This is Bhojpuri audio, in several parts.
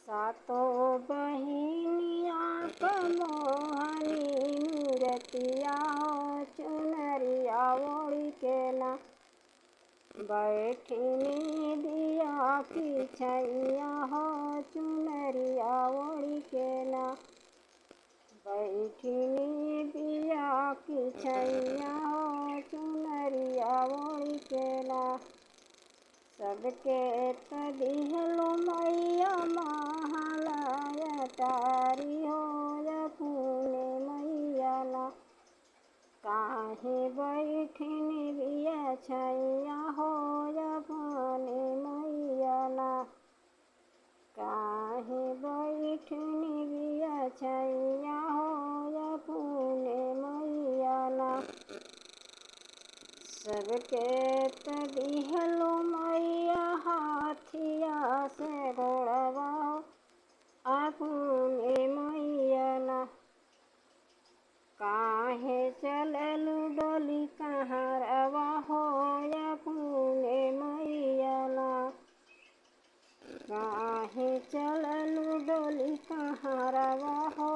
सातों बहिनिया क मोहनी मूरतिया हो चुनरिया ओढ़ी के ना बैठनी दिया की छैया हो चुनरिया ओढ़ी के ना बैठनी दिया की छैया हो चुनरिया ओढ़ी के ना सबके तदिहलो मैया महालय तारी हो अपने मैया ना काहे बैठनी बिया छैया हो अपने मैया ना काहे बैठनी बिया छैया हो अपने मैया ना सबके तदिहलो मैया हाथिया से घोड़वा अपने मैया ना काहे चललू डोली कहाँ रवा हो अपने मैया ना काहे चललू डोली कहाँ रवा हो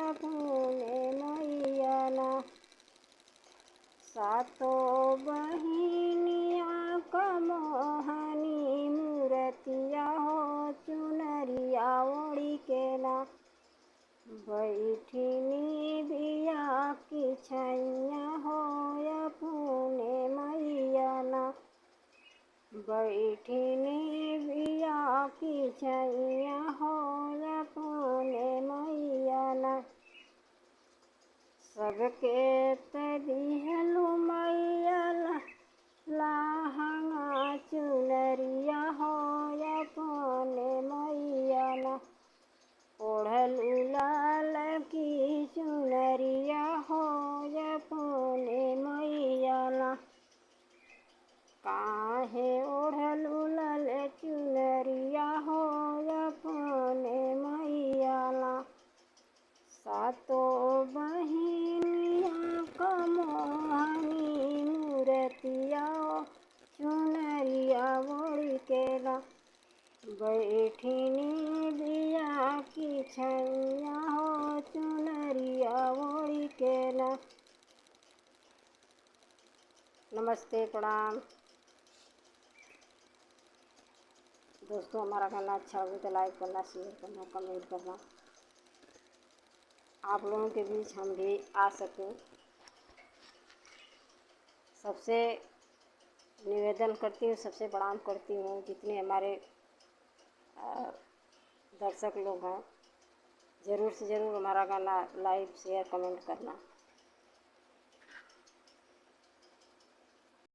अपने मैया ना सातों बहिनिया क मोहनी मूरतिया हो चुनरिया ओढ़ी के ना बैठनी बिया की छैया हो अपने मैया ना बैठनी बिया की छैया हो अपने मैया ना सबके तदिहलो मैया लहंगा चुनरिया हो अपने मैया ना ओढ़लू लाल की चुनरिया हो अपने मैया ना काहे ओढ़लू लाल चुनरिया हो अपने मैया ना सातों बहिनिया क मोहनी मूरतिया चुनरिया ओढ़ी के ना बैठनी बिया की छैया हो चुनरिया ओढ़ी के ना। नमस्ते, प्रणाम दोस्तों। हमारा गाना अच्छा लगे तो लाइक करना, शेयर करना, कमेंट करना। आप लोगों के बीच हम भी आ सकें, सबसे निवेदन करती हूँ, सबसे प्रणाम करती हूँ। जितने हमारे दर्शक लोग हैं, ज़रूर से ज़रूर हमारा गाना लाइक शेयर कमेंट करना।